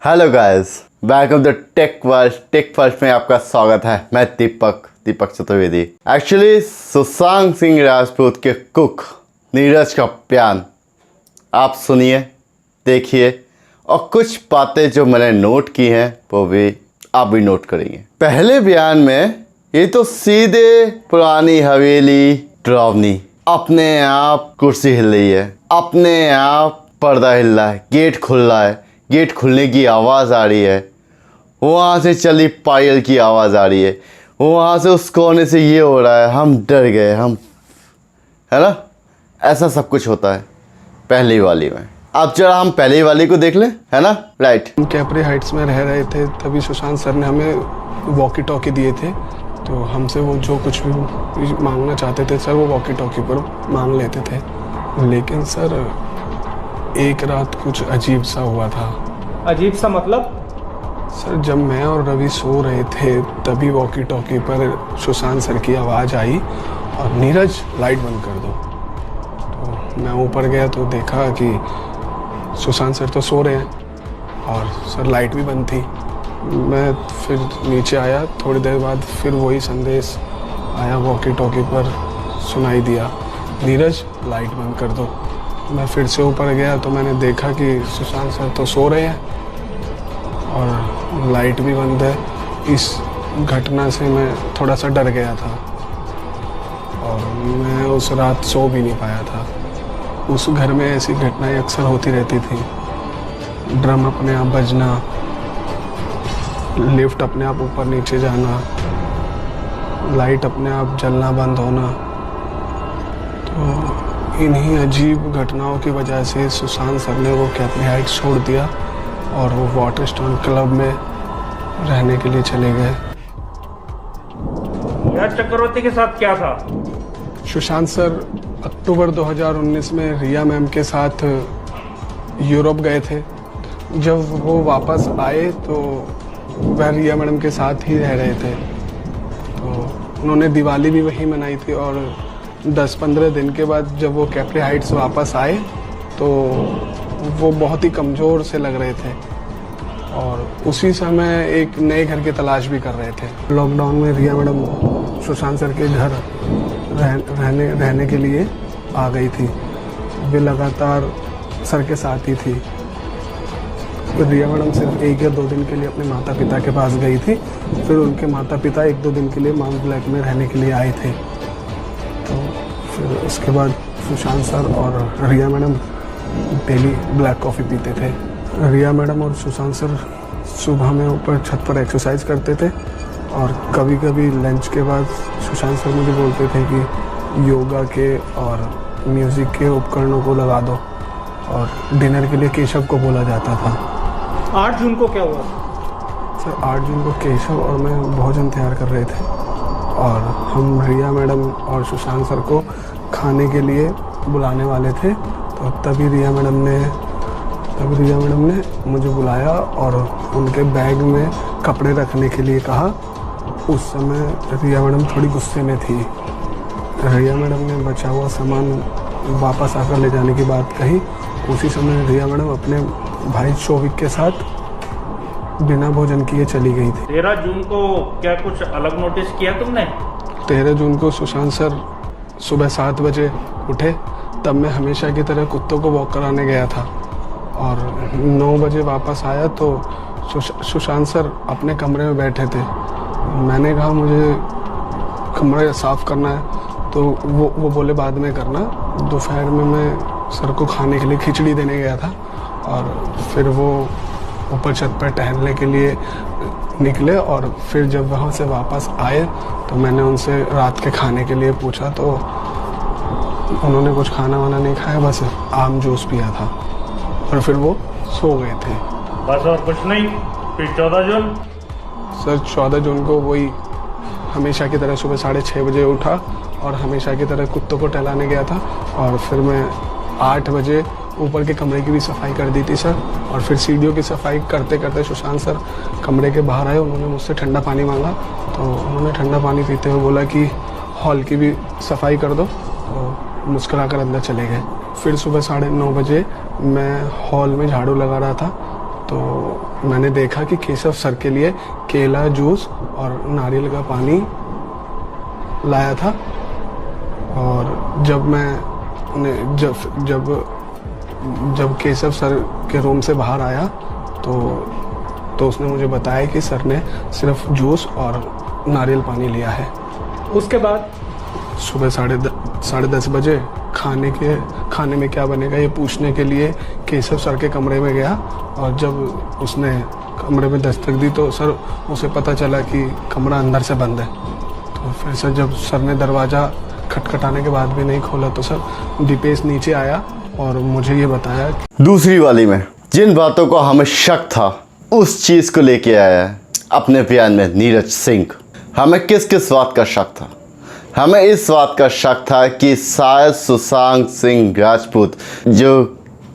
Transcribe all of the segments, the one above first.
Hello guys, welcome to Tech First में आपका स्वागत है। मैं दीपक चतुर्वेदी। एक्चुअली सुशांत सिंह राजपूत के कुक नीरज का बयान आप सुनिए, देखिए और कुछ बातें जो मैंने नोट की हैं वो भी आप भी नोट करेंगे। पहले बयान में ये तो सीधे पुरानी हवेली डरावनी, अपने आप कुर्सी हिल रही है, अपने आप पर्दा हिल रहा है, गेट खुल रहा है, गेट खुलने की आवाज़ आ रही है, वहाँ से चली पायल की आवाज़ आ रही है, वहाँ से उस कोने से ये हो रहा है, हम डर गए, हम है ना। ऐसा सब कुछ होता है पहली वाली में। अब जरा हम पहली वाली को देख लें, है ना। राइट, हम कैपरी हाइट्स में रह रहे थे, तभी सुशांत सर ने हमें वॉकी टॉकी दिए थे। तो हमसे वो जो कुछ भी मांगना चाहते थे सर, वो वॉकी टॉकी पर मांग लेते थे। लेकिन सर एक रात कुछ अजीब सा हुआ था। अजीब सा मतलब? सर जब मैं और रवि सो रहे थे तभी वॉकी टॉकी पर सुशांत सर की आवाज़ आई और नीरज लाइट बंद कर दो। तो मैं ऊपर गया तो देखा कि सुशांत सर तो सो रहे हैं और सर लाइट भी बंद थी। मैं फिर नीचे आया, थोड़ी देर बाद फिर वही संदेश आया वॉकी टॉकी पर सुनाई दिया, नीरज लाइट बंद कर दो। मैं फिर से ऊपर गया तो मैंने देखा कि सुशांत सर तो सो रहे हैं और लाइट भी बंद है। इस घटना से मैं थोड़ा सा डर गया था और मैं उस रात सो भी नहीं पाया था। उस घर में ऐसी घटनाएं अक्सर होती रहती थी। ड्रम अपने आप बजना, लिफ्ट अपने आप ऊपर नीचे जाना, लाइट अपने आप जलना बंद होना। तो इन्हीं अजीब घटनाओं की वजह से सुशांत सर ने वो कैपरी हाइट्स छोड़ दिया और वो वाटरस्टोन क्लब में रहने के लिए चले गए। यार चक्रवर्ती के साथ क्या था? सुशांत सर अक्टूबर 2019 में रिया मैम के साथ यूरोप गए थे। जब वो वापस आए तो वह रिया मैडम के साथ ही रह रहे थे। तो उन्होंने दिवाली भी वहीं मनाई थी और 10-15 दिन के बाद जब वो कैपरी हाइट्स वापस आए तो वो बहुत ही कमज़ोर से लग रहे थे और उसी समय एक नए घर की तलाश भी कर रहे थे। लॉकडाउन में रिया मैडम सुशांत सर के घर रहने के लिए आ गई थी। वे लगातार सर के साथ ही थी। रिया मैडम सिर्फ 1 या 2 दिन के लिए अपने माता पिता के पास गई थी। फिर उनके माता पिता 1-2 दिन के लिए माउंट ब्लैक में रहने के लिए आए थे। तो फिर उसके बाद सुशांत सर और रिया मैडम डेली ब्लैक कॉफ़ी पीते थे। रिया मैडम और सुशांत सर सुबह में ऊपर छत पर एक्सरसाइज करते थे और कभी कभी लंच के बाद सुशांत सर मुझे बोलते थे कि योगा के और म्यूज़िक के उपकरणों को लगा दो और डिनर के लिए केशव को बोला जाता था। 8 जून को क्या हुआ? सर 8 जून को केशव और मैं भोजन तैयार कर रहे थे और हम रिया मैडम और सुशांत सर को खाने के लिए बुलाने वाले थे। तो तभी रिया मैडम ने मुझे बुलाया और उनके बैग में कपड़े रखने के लिए कहा। उस समय रिया मैडम थोड़ी गुस्से में थी। रिया मैडम ने बचा हुआ सामान वापस आकर ले जाने की बात कही। उसी समय रिया मैडम अपने भाई शोविक के साथ बिना भोजन किए चली गई थी। 13 जून को क्या कुछ अलग नोटिस किया तुमने? 13 जून को सुशांत सर सुबह 7 बजे उठे। तब मैं हमेशा की तरह कुत्तों को वॉक कराने गया था और 9 बजे वापस आया तो सुशांत सर अपने कमरे में बैठे थे। मैंने कहा मुझे कमरा साफ़ करना है तो वो बोले बाद में करना। दोपहर में मैं सर को खाने के लिए खिचड़ी देने गया था और फिर वो ऊपर छत पर टहलने के लिए निकले और फिर जब वहाँ से वापस आए तो मैंने उनसे रात के खाने के लिए पूछा तो उन्होंने कुछ खाना वाना नहीं खाया, बस आम जूस पिया था और फिर वो सो गए थे। बस और कुछ नहीं? फिर 14 जून? सर 14 जून को वही हमेशा की तरह सुबह 6:30 बजे उठा और हमेशा की तरह कुत्तों को टहलाने गया था और फिर मैं 8 बजे ऊपर के कमरे की भी सफाई कर दी थी सर। और फिर सीढ़ियों की सफाई करते करते सुशांत सर कमरे के बाहर आए। उन्होंने मुझसे ठंडा पानी मांगा तो उन्होंने ठंडा पानी पीते हुए बोला कि हॉल की भी सफाई कर दो। तो मुस्कुराकर अंदर चले गए। फिर सुबह 9:30 बजे मैं हॉल में झाड़ू लगा रहा था तो मैंने देखा कि केशव सर के लिए केला जूस और नारियल का पानी लाया था। और जब मैं उन्हें जब केशव सर के रूम से बाहर आया तो उसने मुझे बताया कि सर ने सिर्फ जूस और नारियल पानी लिया है। उसके बाद सुबह 10:30 बजे खाने में क्या बनेगा ये पूछने के लिए केशव सर के कमरे में गया। और जब उसने कमरे में दस्तक दी तो सर उसे पता चला कि कमरा अंदर से बंद है। तो फिर सर जब सर ने दरवाज़ा खटखटाने के बाद भी नहीं खोला तो सर दीपेश नीचे आया और मुझे ये बताया कि दूसरी वाली में जिन बातों को हमें शक था उस चीज़ को लेके आया है अपने बयान में नीरज सिंह। हमें किस किस बात का शक था? हमें इस बात का शक था कि शायद सुशांत सिंह राजपूत जो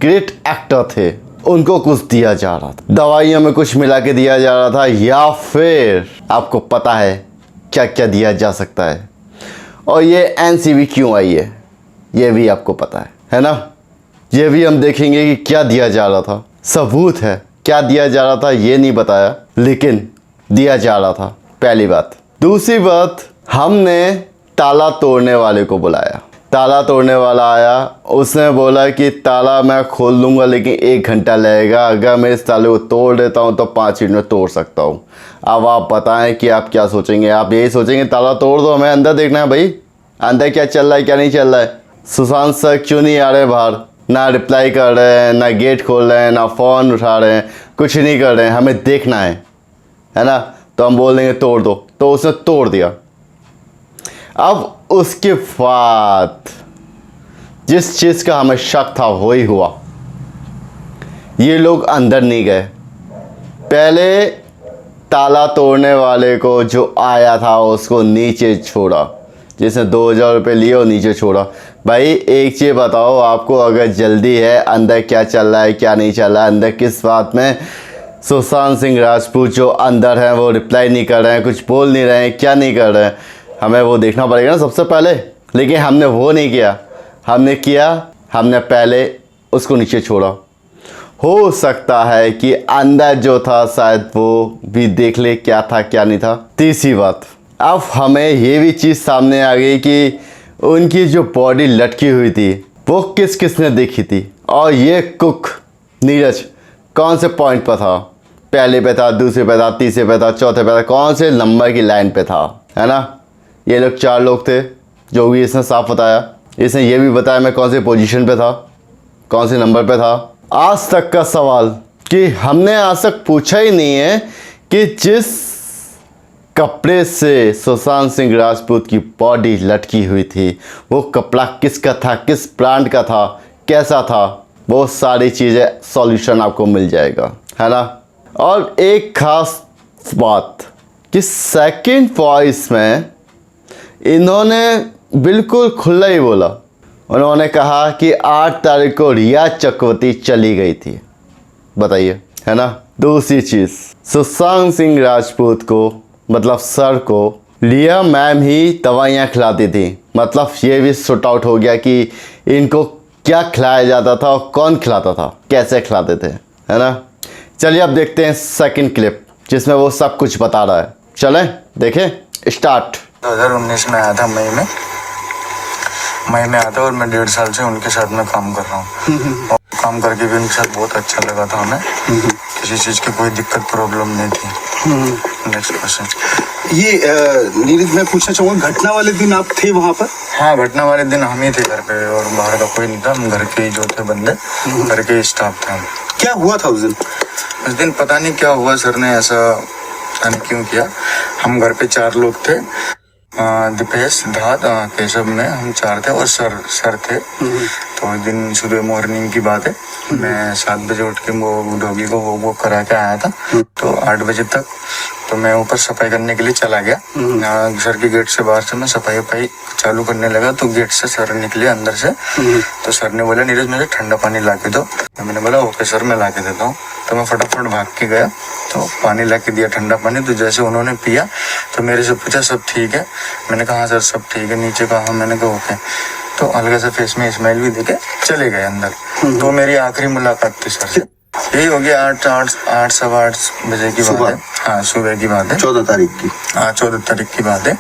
ग्रेट एक्टर थे उनको कुछ दिया जा रहा था, दवाइयों में कुछ मिला के दिया जा रहा था, या फिर आपको पता है क्या क्या दिया जा सकता है। और ये एनसीबी क्यों आई है ये भी आपको पता है ना। ये भी हम देखेंगे कि क्या दिया जा रहा था, सबूत है क्या दिया जा रहा था ये नहीं बताया, लेकिन दिया जा रहा था, पहली बात। दूसरी बात, हमने ताला तोड़ने वाले को बुलाया। ताला तोड़ने वाला आया, उसने बोला कि ताला मैं खोल दूंगा लेकिन 1 घंटा लगेगा, अगर मैं इस ताले को तोड़ देता हूँ तो 5 मिनट में तोड़ सकता हूँ। अब आप बताएं कि आप क्या सोचेंगे? आप यही सोचेंगे ताला तोड़ दो, हमें अंदर देखना है भाई, अंदर क्या चल रहा है क्या नहीं चल रहा है। सुशांत सर क्यों नहीं आ रहे बाहर? ना रिप्लाई कर रहे हैं, ना गेट खोल रहे हैं, ना फ़ोन उठा रहे हैं, कुछ नहीं कर रहे हैं, हमें देखना है ना। तो हम बोल देंगे तोड़ दो, तो उसने तोड़ दिया। अब उसके बाद जिस चीज़ का हमें शक था वही हुआ। ये लोग अंदर नहीं गए, पहले ताला तोड़ने वाले को जो आया था उसको नीचे छोड़ा, जिसने 2000 रुपये लिए और नीचे छोड़ा। भाई एक चीज़ बताओ, आपको अगर जल्दी है अंदर क्या चल रहा है क्या नहीं चल रहा है, अंदर किस बात में सुशांत सिंह राजपूत जो अंदर हैं वो रिप्लाई नहीं कर रहे हैं, कुछ बोल नहीं रहे हैं, क्या नहीं कर रहे हैं, हमें वो देखना पड़ेगा ना सबसे पहले। लेकिन हमने वो नहीं किया, हमने पहले उसको नीचे छोड़ा। हो सकता है कि अंदर जो था शायद वो भी देख ले क्या था क्या नहीं था। तीसरी बात, अब हमें ये भी चीज़ सामने आ गई कि उनकी जो बॉडी लटकी हुई थी वो किसने देखी थी, और ये कुक नीरज कौन से पॉइंट पर था? पहले पे था, दूसरे पे था, तीसरे पे था, चौथे पे था, कौन से नंबर की लाइन पे था, है ना। ये लोग 4 लोग थे जो भी इसने साफ बताया। इसने ये भी बताया मैं कौन से पोजीशन पे था, कौन से नंबर पे था। आज तक का सवाल कि हमने आज तक पूछा ही नहीं है कि जिस कपड़े से सुशांत सिंह राजपूत की बॉडी लटकी हुई थी वो कपड़ा किसका था, किस ब्रांड का था, कैसा था, वो सारी चीज़ें सॉल्यूशन आपको मिल जाएगा, है ना। और एक खास बात कि सेकंड वॉइस में इन्होंने बिल्कुल खुला ही बोला। उन्होंने कहा कि 8 तारीख को रिया चक्रवर्ती चली गई थी। बताइए, है ना। दूसरी चीज़, सुशांत सिंह राजपूत को मतलब सर को रिया मैम ही दवाइयाँ खिलाती थी। मतलब ये भी शॉर्ट आउट हो गया कि इनको क्या खिलाया जाता था और कौन खिलाता था, कैसे खिलाते थे, है ना। चलिए अब देखते हैं सेकंड क्लिप जिसमें वो सब कुछ बता रहा है। चलें देखें, स्टार्ट। 2019 में आया था, मई में आया था और मैं 1.5 साल से उनके साथ में काम कर रहा हूँ। और काम करके भी उनके साथ बहुत अच्छा लगा था हमें, किसी चीज़ की कोई दिक्कत प्रॉब्लम नहीं थी। Next question. ये नीरज, मैं पूछना चाहूँगा, घटना वाले दिन आप थे वहाँ पर? हाँ, घटना वाले दिन हम ही थे घर पे और बाहर का कोई नहीं था, हम घर के ही जो थे बंदे, घर के स्टाफ थे हम। क्या हुआ था उस दिन? उस दिन पता नहीं क्या हुआ, सर ने ऐसा पता नहीं क्यों किया। हम घर पे 4 लोग थे, दीपेश, धात, केशव में, हम 4 थे और सर थे। तो दिन सुबह मॉर्निंग की बात है, मैं 7 बजे उठ के वो डॉगी को वो करा के आया था। तो 8 बजे तक तो मैं ऊपर सफाई करने के लिए चला गया। सर के गेट से बाहर से मैं सफाई चालू करने लगा तो गेट से सर निकले अंदर से। तो सर ने बोला, नीरज मुझे ठंडा पानी ला के दो। तो मैंने बोला ओके सर, मैं ला के देता हूँ। तो मैं फटाफट भाग के गया तो पानी ला के दिया, ठंडा पानी। तो जैसे उन्होंने पिया तो मेरे से पूछा सब ठीक है? मैंने कहा हाँ सर सब ठीक है। नीचे कहा, मैंने कहा ओके। तो हल्का सा फेस में स्माइल भी देके चले गए अंदर। तो मेरी आखिरी मुलाकात थी सर से। यही हो गया 8 सवा 8 बजे की बात सुबह? है। हाँ, सुबह की बात है। 14 तारीख की। हाँ, 14 तारीख की बात है।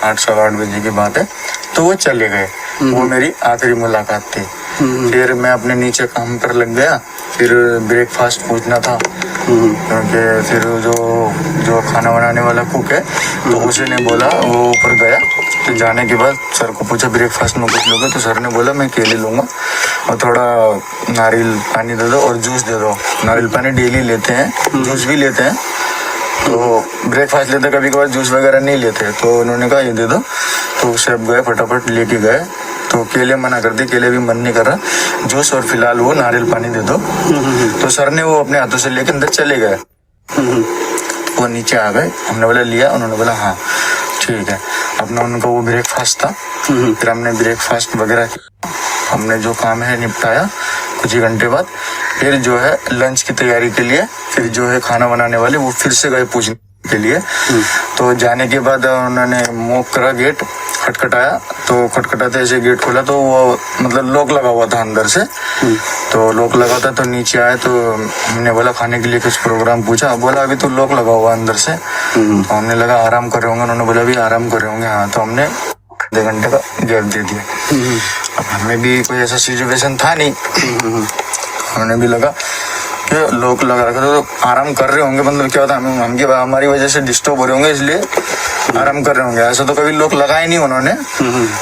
8 सवा 8 बजे की बात है। तो वो चले गए। वो मेरी आखिरी मुलाकात थी। फिर मैं अपने नीचे काम पर लग गया। फिर ब्रेकफास्ट पूछना था, क्योंकि फिर जो खाना बनाने वाला कुक है तो उसी ने बोला, वो ऊपर गया। तो जाने के बाद सर को पूछा ब्रेकफास्ट में कुछ लोगे, तो सर ने बोला मैं केले लूँगा और थोड़ा नारियल पानी दे दो और जूस दे दो। नारियल पानी डेली लेते हैं, जूस भी लेते हैं। तो ब्रेकफास्ट लेते, कभी कभार जूस वगैरह नहीं लेते। तो उन्होंने कहा ये दे दो। तो शेफ गए, फटाफट लेके गए। तो केले मना कर दिए, केले भी मन नहीं कर रहा, जूस और फिलहाल वो नारियल पानी दे दो। तो सर ने वो अपने हाथों से लेके अंदर चले गए। वो नीचे आ गए, हमने बोला लिया, उन्होंने बोला हाँ ठीक है। अपना उनका वो ब्रेकफास्ट था। फिर हमने ब्रेकफास्ट वगैरह किया, हमने जो काम है निपटाया। कुछ ही घंटे बाद फिर जो है लंच की तैयारी के लिए, फिर जो है खाना बनाने वाले वो फिर से गए पूछने के लिए। तो जाने के बाद उन्होंने मॉक करा, गेट खटखटाया। तो खटखटाते ऐसे गेट खोला तो वो मतलब लॉक लगा हुआ था अंदर से। तो लॉक लगा था, तो नीचे आए तो हमने बोला खाने के लिए कुछ प्रोग्राम पूछा। बोला अभी तो लॉक लगा हुआ अंदर से। तो हमने लगा आराम कर रहे होंगे, उन्होंने बोला अभी आराम कर रहे होंगे। हाँ, तो हमने आधे घंटे का गैप दे दिया। अब हमें भी कोई ऐसा सिचुएशन था नहीं, हमें भी लगा कि लोग लगा रखा तो आराम कर रहे होंगे, मतलब क्या होता है हमारी वजह से डिस्टर्ब हो रहे होंगे इसलिए आराम कर रहे होंगे। ऐसा तो कभी लोग लगाए नहीं उन्होंने।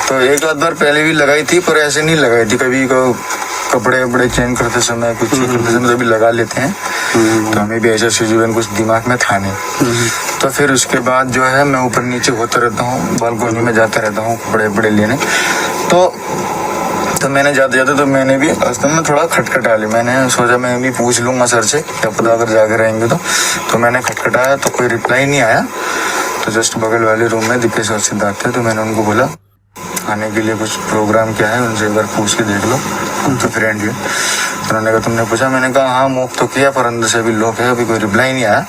तो एक आध बार पहले भी लगाई थी, पर ऐसे नहीं लगाई थी। कभी कपड़े वपड़े चेंज करते समय, कुछ करते समय कभी लगा लेते हैं। तो हमें भी ऐसा सिचुएशन कुछ दिमाग में था नहीं। तो फिर उसके बाद जो है मैं ऊपर नीचे होता रहता हूँ, बालकोनी में जाता रहता हूँ कपड़े वपड़े लेने। तो मैंने जाते जाते तो मैंने भी रास्ते में थोड़ा खटखटा लिया। मैंने सोचा मैं भी पूछ लूँगा सर से, क्या पता अगर जाके रहेंगे तो मैंने खटखटाया तो कोई रिप्लाई नहीं आया। तो जस्ट बगल वाले रूम में दीपेश और सिद्धार्थ थे। तो मैंने उनको बोला आने के लिए कुछ प्रोग्राम क्या है, उनसे एक बार पूछ के देख लो, हम तो फ्रेंड ही। तो उन्होंने कहा तुमने पूछा? मैंने कहा हाँ मॉक तो किया, पर अंदर से अभी लॉक है, अभी कोई रिप्लाई नहीं आया।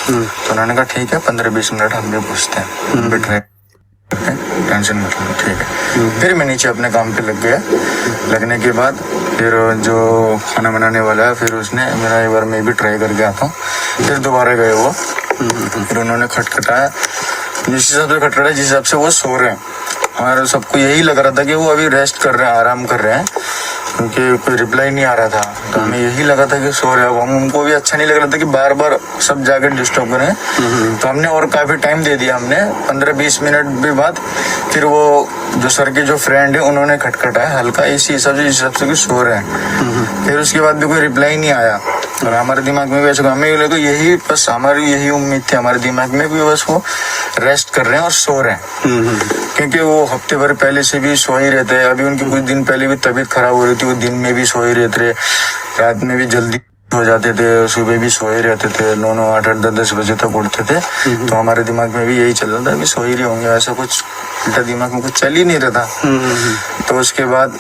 तो उन्होंने कहा ठीक है 15-20 मिनट हम भी पूछते हैं, बैठ रहे, टेंशन मत लो, ठीक है। फिर मैं नीचे अपने काम पे लग गया। लगने के बाद फिर जो खाना बनाने वाला है, फिर उसने मेरा एक बार मैं भी ट्राई करके आता हूँ। फिर दोबारा गए वो, फिर उन्होंने खटखटाया, जिस हिसाब से खटखटाया जिस हिसाब से वो सो रहे हैं। हमारे सबको यही लग रहा था कि वो अभी रेस्ट कर रहे हैं, आराम कर रहे हैं, क्योंकि कोई रिप्लाई नहीं आ रहा था। तो हमें यही लगा था कि सो रहे हैं। हम उनको भी अच्छा नहीं लग रहा था कि बार बार सब जाके डिस्टर्ब करें। तो हमने और काफी टाइम दे दिया, हमने 15-20 मिनट भी बाद फिर वो जो सर के जो फ्रेंड है उन्होंने खटखटाया हल्का, इसी हिसाब से जिस हिसाब से कि सो रहे हैं। फिर उसके बाद भी कोई रिप्लाई नहीं आया। और हमारे दिमाग में भी ऐसा, हमें लगा यही बस हमारी यही उम्मीद थी हमारे दिमाग में भी, बस वो रेस्ट कर रहे हैं और सो रहे हैं। क्योंकि वो हफ्ते भर पहले से भी सो ही रहते हैं। अभी उनकी कुछ दिन पहले भी तबीयत खराब हो रही थी, वो दिन में भी सो ही रहते थे, रात में भी जल्दी हो जाते थे, सुबह भी सोए रहते थे, 9-9, 8-8, 10-10 बजे तक उठते थे। तो हमारे दिमाग में भी यही चल रहा था कि सो ही रहे होंगे, ऐसा कुछ उल्टा दिमाग में कुछ चल ही नहीं रहा था। तो उसके बाद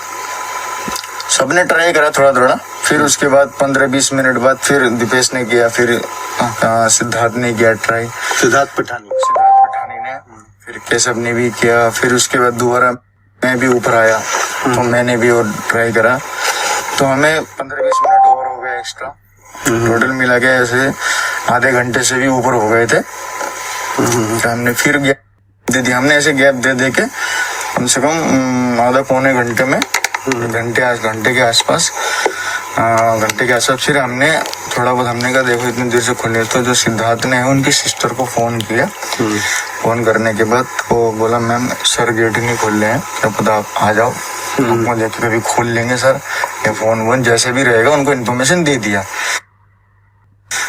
सबने ट्राई करा थोड़ा थोड़ा। फिर उसके बाद 15-20 मिनट बाद फिर दीपेश ने किया, फिर सिद्धार्थ ने किया ट्राई, सिद्धार्थ पठानी ने, फिर केशव ने भी किया। फिर उसके बाद दोबारा मैं भी ऊपर आया तो मैंने भी और ट्राई करा। तो हमें 15-20 मिनट और हो गए एक्स्ट्रा, टोटल मिला के ऐसे आधे घंटे से भी ऊपर हो गए थे। तो हमने फिर गैप दे दिया। हमने ऐसे गैप दे दे के कम से कम आधा पौने घंटे में, घंटे के आसपास फिर हमने थोड़ा बहुत हमने कहा देखो इतनी देर से खुले। तो जो सिद्धार्थ ने है उनकी सिस्टर को फोन किया। फोन करने के बाद वो बोला मैम सर गेट नहीं खोल रहे हैं, क्या पता आप आ जाओ, आपको लेके कभी खोल लेंगे सर, या फोन वोन जैसे भी रहेगा उनको इन्फॉर्मेशन दे दिया।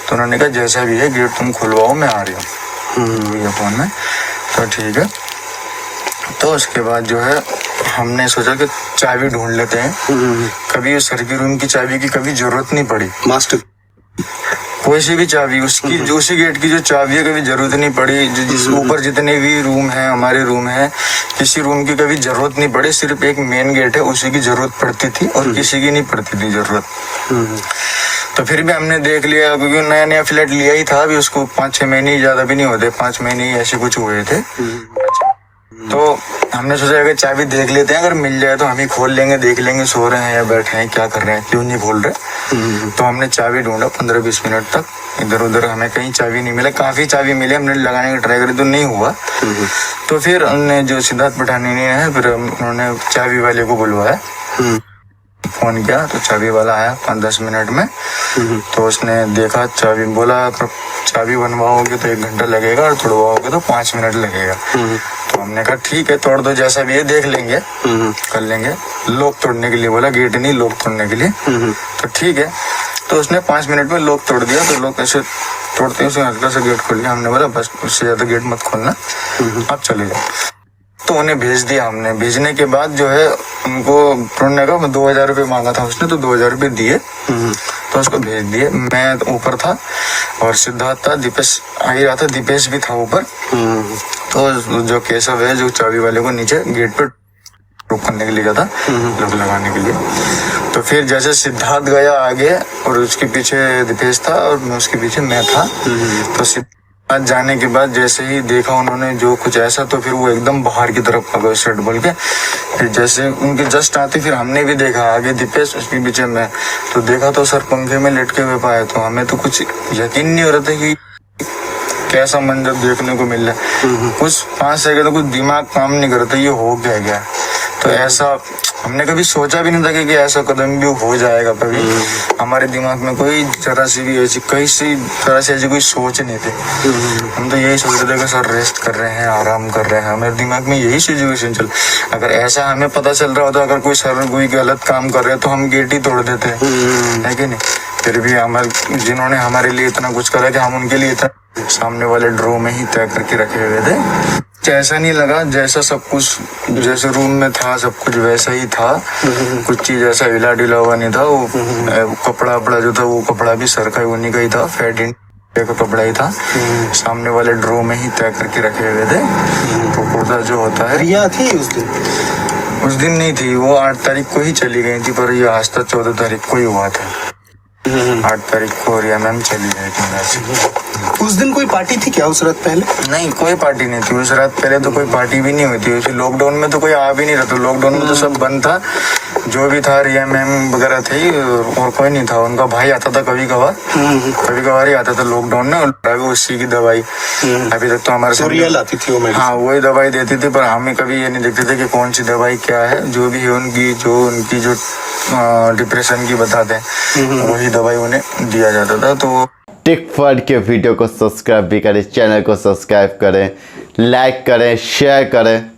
तो उन्होंने कहा जैसा भी है गेट तुम खुलवाओ, मैं आ रही हूँ फोन में। तो ठीक है। तो उसके बाद जो है हमने सोचा कि चाबी ढूंढ लेते हैं। कभी उस सर की रूम की चाबी की कभी जरूरत नहीं पड़ी, मास्टर कोई सी भी चाबी उसकी जो उसी गेट की जो चाबी है कभी जरूरत नहीं पड़ी। जिस ऊपर जितने भी रूम है हमारे रूम है, किसी रूम की कभी जरूरत नहीं पड़ी। सिर्फ एक मेन गेट है उसी की जरूरत पड़ती थी और किसी की नहीं पड़ती थी जरूरत। तो फिर भी हमने देख लिया, क्योंकि नया नया फ्लैट लिया ही था अभी, उसको 5-6 महीने, ज्यादा भी नहीं होते, 5 महीने ऐसे कुछ हुए थे। तो हमने सोचा अगर चाबी देख लेते हैं, अगर मिल जाए तो हम ही खोल लेंगे, देख लेंगे सो रहे हैं या बैठे हैं, क्या कर रहे हैं, क्यों नहीं खोल रहे। तो हमने चाबी ढूंढा 15-20 मिनट तक, इधर उधर हमें कहीं चाबी नहीं मिला। काफी चाबी मिली, हमने लगाने की ट्राई करी तो नहीं हुआ। तो फिर हमने जो सिद्धार्थ पठानी ने है, फिर उन्होंने चाबी वाले को बुलवाया, फोन किया तो चाबी वाला आया 5-10 मिनट में। तो उसने देखा चाबी, बोला अगर चाबी बनवाओगे तो 1 घंटा लगेगा और तोड़वाओगे तो 5 मिनट लगेगा। तो हमने कहा ठीक है, तोड़ दो, जैसा भी है देख लेंगे, कर लेंगे। लॉक तोड़ने के लिए बोला, गेट नहीं, लॉक तोड़ने के लिए। तो ठीक है, तो उसने 5 मिनट में लॉक तोड़ दिया। तो लॉक ऐसे तोड़ते हैं हल्का सा गेट खोल लिया। हमने बोला बस उससे ज्यादा गेट मत खोलना, आप चले जाओ। तो उन्हें भेज दिया हमने। भेजने के बाद जो है उनको ढूंढने का 2000 रुपये मांगा था उसने, तो 2000 रुपये दिए, तो उसको भेज दिए। मैं ऊपर था और सिद्धार्थ था, दीपेश आ ही रहा था, दीपेश भी था ऊपर। तो जो केशव है, जो चाबी वाले को नीचे गेट पे रोक करने के लिए गया था, लॉक लगाने के लिए। तो फिर जैसे सिद्धार्थ गया आगे और उसके पीछे दीपेश था और उसके पीछे मैं था। तो सिद्धार्थ जाने के बाद जैसे ही देखा उन्होंने जो कुछ ऐसा, तो फिर वो एकदम बाहर की तरफ भागा शर्ट बोल के। फिर जैसे उनके जस्ट आते फिर हमने भी देखा, आगे दीपेश उसके पीछे मैं। तो देखा तो सर पंखे में लटके हुए पाए। तो हमें तो कुछ यकीन नहीं हो रहा था कि कैसा मंजर देखने को मिल रहा है। कुछ 5 सेकंड कुछ दिमाग काम नहीं करता, ये हो गया। तो ऐसा हमने कभी सोचा भी नहीं था कि ऐसा कदम भी हो जाएगा कभी। हमारे दिमाग में कोई जरा सी भी ऐसी किसी तरह से ऐसी कोई सोच नहीं थी। हम तो यही सोच रहे थे कि सर रेस्ट कर रहे हैं, आराम कर रहे हैं। हमारे दिमाग में यही सिचुएशन चल, अगर ऐसा हमें पता चल रहा होता, अगर कोई सर कोई गलत काम कर रहे तो हम गेट ही तोड़ देते, है कि नहीं। फिर भी हमारे जिन्होंने हमारे लिए इतना कुछ करा कि हम उनके लिए इतना सामने वाले ड्रॉ में ही तय करके रखे हुए थे। ऐसा नहीं लगा, जैसा सब कुछ जैसे रूम में था सब कुछ वैसा ही था। कुछ चीज ऐसा हिला डिला हुआ नहीं था। वो कपड़ा वपड़ा जो था, वो कपड़ा भी सर का उन्हीं का ही था, फेड का कपड़ा ही था। सामने वाले ड्रॉ में ही तय करके रखे हुए थे। तो पर्दा जो होता है, रिया थी उस दिन नहीं थी, वो 8 तारीख को ही चली गई थी। पर ये आज तक 14 तारीख को ही हुआ था। 8 तारीख को रिया मैम चली गई थी। उस दिन कोई पार्टी थी क्या उस रात पहले? नहीं, कोई पार्टी नहीं थी उस रात पहले। तो कोई पार्टी भी नहीं हुई थी। उसी लॉकडाउन में तो कोई आ भी नहीं रहा था। लॉकडाउन में तो सब बंद था, जो भी था रिया मैम वगैरह थी और कोई नहीं था। उनका भाई आता था कभी कभार ही आता था लॉकडाउन में, और उसी की दवाई अभी तक तो हमारे रिया लाती थी वो। हाँ, वही दवाई देती थी। पर हमें कभी ये नहीं देखते थे कि कौन सी दवाई क्या है। जो भी है उनकी जो डिप्रेशन की बताते हैं, वही दवाई उन्हें दिया जाता था। तो टेक फर्ड के वीडियो को सब्सक्राइब भी करें, चैनल को सब्सक्राइब करें, लाइक करें, शेयर करें।